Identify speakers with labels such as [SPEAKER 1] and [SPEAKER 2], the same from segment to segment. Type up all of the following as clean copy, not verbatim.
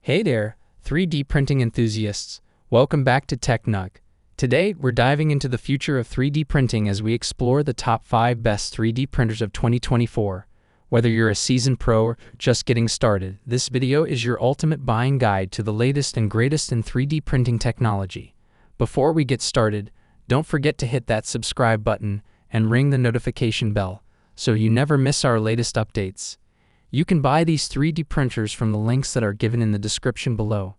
[SPEAKER 1] Hey there, 3D printing enthusiasts. Welcome back to TechNug. Today, we're diving into the future of 3D printing as we explore the top 5 best 3D printers of 2024. Whether you're a seasoned pro or just getting started, this video is your ultimate buying guide to the latest and greatest in 3D printing technology. Before we get started, don't forget to hit that subscribe button and ring the notification bell so you never miss our latest updates. You can buy these 3D printers from the links that are given in the description below.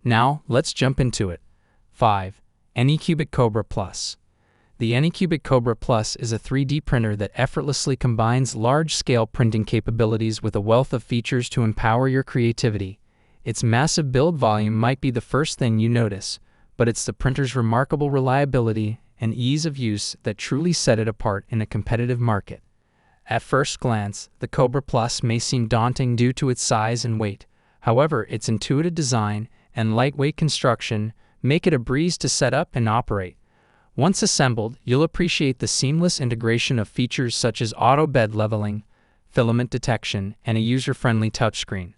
[SPEAKER 1] Now, let's jump into it. 5. Anycubic Cobra Plus. The Anycubic Cobra Plus is a 3D printer that effortlessly combines large-scale printing capabilities with a wealth of features to empower your creativity. Its massive build volume might be the first thing you notice, but it's the printer's remarkable reliability and ease of use that truly set it apart in a competitive market. At first glance, the Cobra Plus may seem daunting due to its size and weight. However, its intuitive design and lightweight construction make it a breeze to set up and operate. Once assembled, you'll appreciate the seamless integration of features such as auto bed leveling, filament detection, and a user-friendly touchscreen.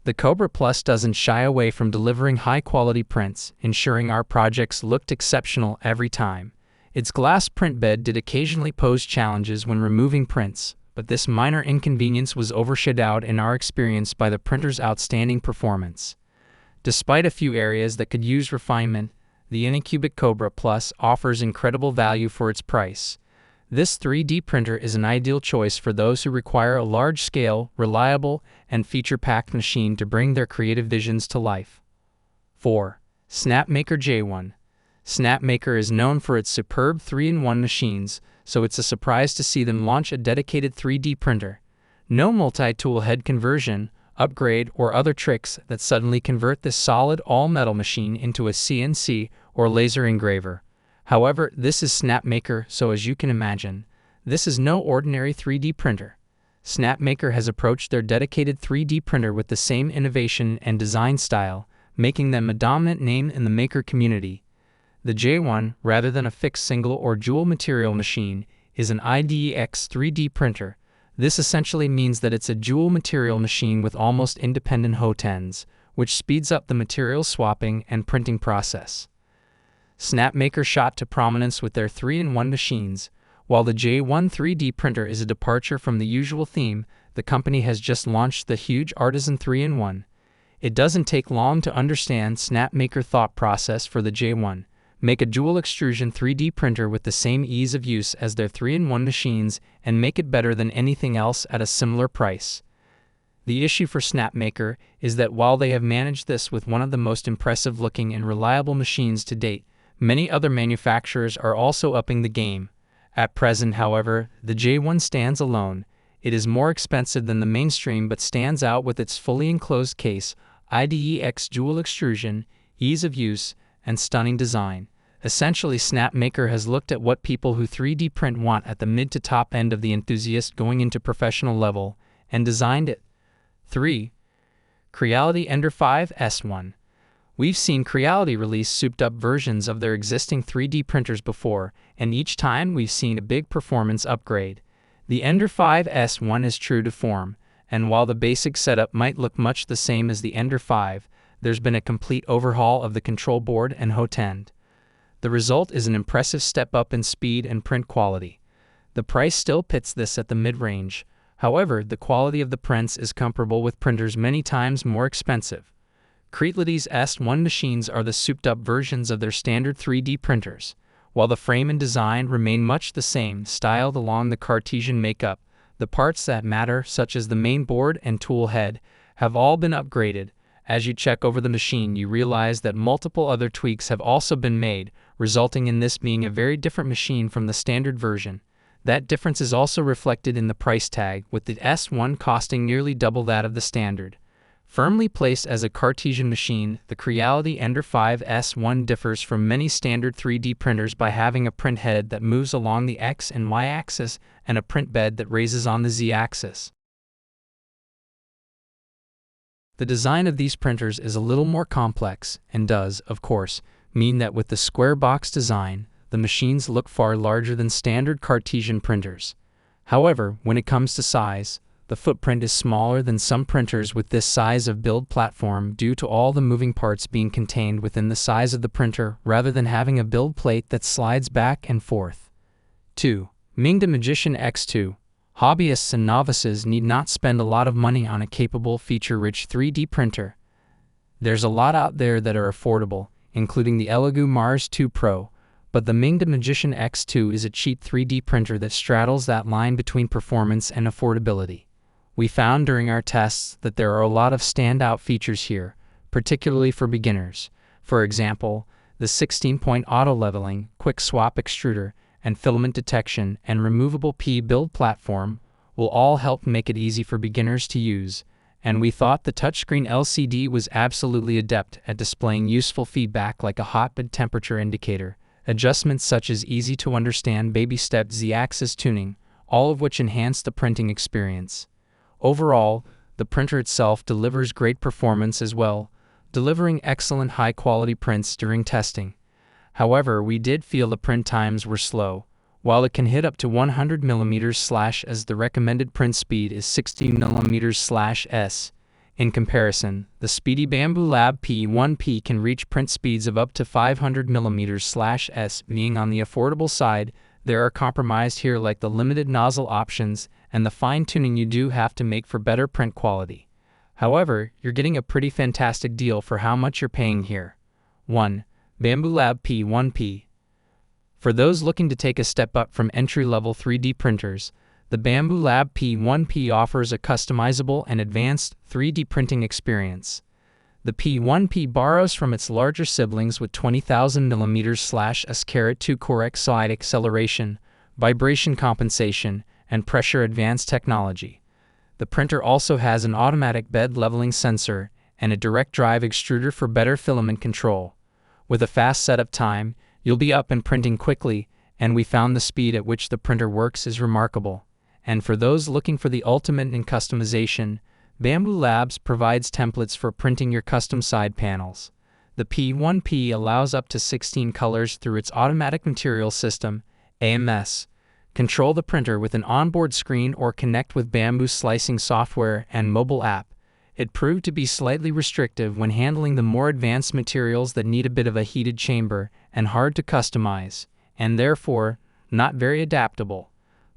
[SPEAKER 1] The Cobra Plus doesn't shy away from delivering high-quality prints, ensuring our projects looked exceptional every time. Its glass print bed did occasionally pose challenges when removing prints, but this minor inconvenience was overshadowed in our experience by the printer's outstanding performance. Despite a few areas that could use refinement, the Anycubic Cobra Plus offers incredible value for its price. This 3D printer is an ideal choice for those who require a large-scale, reliable, and feature-packed machine to bring their creative visions to life. 4. Snapmaker J1. Snapmaker is known for its superb 3-in-1 machines, so it's a surprise to see them launch a dedicated 3D printer. No multi-tool head conversion, upgrade, or other tricks that suddenly convert this solid all-metal machine into a CNC or laser engraver. However, this is Snapmaker, so as you can imagine, this is no ordinary 3D printer. Snapmaker has approached their dedicated 3D printer with the same innovation and design style, making them a dominant name in the maker community. The J1, rather than a fixed single or dual material machine, is an IDEX 3D printer. This essentially means that it's a dual material machine with almost independent hot ends, which speeds up the material swapping and printing process. Snapmaker shot to prominence with their 3-in-1 machines. While the J1 3D printer is a departure from the usual theme, the company has just launched the huge Artisan 3-in-1. It doesn't take long to understand Snapmaker thought process for the J1. Make a dual extrusion 3D printer with the same ease of use as their 3-in-1 machines and make it better than anything else at a similar price. The issue for Snapmaker is that while they have managed this with one of the most impressive looking and reliable machines to date, many other manufacturers are also upping the game. At present, however, the J1 stands alone. It is more expensive than the mainstream but stands out with its fully enclosed case, IDEX dual extrusion, ease of use, and stunning design. Essentially, Snapmaker has looked at what people who 3D print want at the mid to top end of the enthusiast going into professional level, and designed it. 3. Creality Ender 5S1. We've seen Creality release souped-up versions of their existing 3D printers before, and each time we've seen a big performance upgrade. The Ender 5S1 is true to form, and while the basic setup might look much the same as the Ender 5, there's been a complete overhaul of the control board and hot end. The result is an impressive step up in speed and print quality. The price still pits this at the mid-range. However, the quality of the prints is comparable with printers many times more expensive. Creality's S1 machines are the souped-up versions of their standard 3D printers. While the frame and design remain much the same, styled along the Cartesian makeup, the parts that matter, such as the main board and tool head, have all been upgraded. As you check over the machine, you realize that multiple other tweaks have also been made, resulting in this being a very different machine from the standard version. That difference is also reflected in the price tag, with the S1 costing nearly double that of the standard. Firmly placed as a Cartesian machine, the Creality Ender 5S1 differs from many standard 3D printers by having a print head that moves along the X and Y axis and a print bed that raises on the Z axis. The design of these printers is a little more complex and does, of course, mean that with the square box design, the machines look far larger than standard Cartesian printers. However, when it comes to size, The footprint is smaller than some printers with this size of build platform due to all the moving parts being contained within the size of the printer rather than having a build plate that slides back and forth. 2. MinGa Magician X2. Hobbyists and novices need not spend a lot of money on a capable, feature-rich 3D printer. There's a lot out there that are affordable, including the Elegoo Mars 2 Pro, but the MinGa Magician X2 is a cheap 3D printer that straddles that line between performance and affordability. We found during our tests that there are a lot of standout features here, particularly for beginners. For example, the 16-point auto-leveling, quick swap extruder, and filament detection and removable P build platform will all help make it easy for beginners to use, and we thought the touchscreen LCD was absolutely adept at displaying useful feedback like a hotbed temperature indicator, adjustments such as easy-to-understand baby step Z-axis tuning, all of which enhance the printing experience. Overall, the printer itself delivers great performance as well, delivering excellent high-quality prints during testing. However, we did feel the print times were slow. While it can hit up to 100 mm/s as the recommended print speed is 60 mm/s. In comparison, the speedy Bamboo Lab P1P can reach print speeds of up to 500 mm/s. Being on the affordable side, there are compromised here like the limited nozzle options and the fine-tuning you do have to make for better print quality. However, you're getting a pretty fantastic deal for how much you're paying here. 1. Bamboo Lab P1P. For those looking to take a step up from entry-level 3D printers, the Bamboo Lab P1P offers a customizable and advanced 3D printing experience. The P1P borrows from its larger siblings with 20,000 mm/s 2 correct side acceleration, vibration compensation, and pressure advanced technology. The printer also has an automatic bed leveling sensor and a direct drive extruder for better filament control. With a fast setup time, you'll be up and printing quickly, and we found the speed at which the printer works is remarkable. And for those looking for the ultimate in customization, Bamboo Labs provides templates for printing your custom side panels. The P1P allows up to 16 colors through its automatic material system, AMS. Control the printer with an onboard screen or connect with Bamboo slicing software and mobile app. It proved to be slightly restrictive when handling the more advanced materials that need a bit of a heated chamber and hard to customize, and therefore, not very adaptable.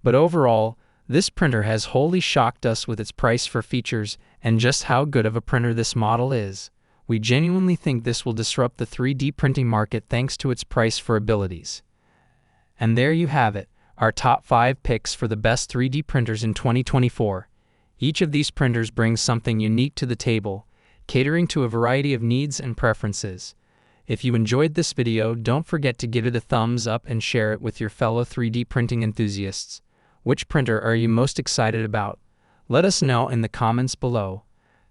[SPEAKER 1] But overall, this printer has wholly shocked us with its price for features and just how good of a printer this model is. We genuinely think this will disrupt the 3D printing market thanks to its price for abilities. And there you have it, our top 5 picks for the best 3D printers in 2024. Each of these printers brings something unique to the table, catering to a variety of needs and preferences. If you enjoyed this video, don't forget to give it a thumbs up and share it with your fellow 3D printing enthusiasts. Which printer are you most excited about? Let us know in the comments below.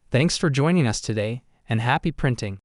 [SPEAKER 1] Thanks for joining us today, and happy printing!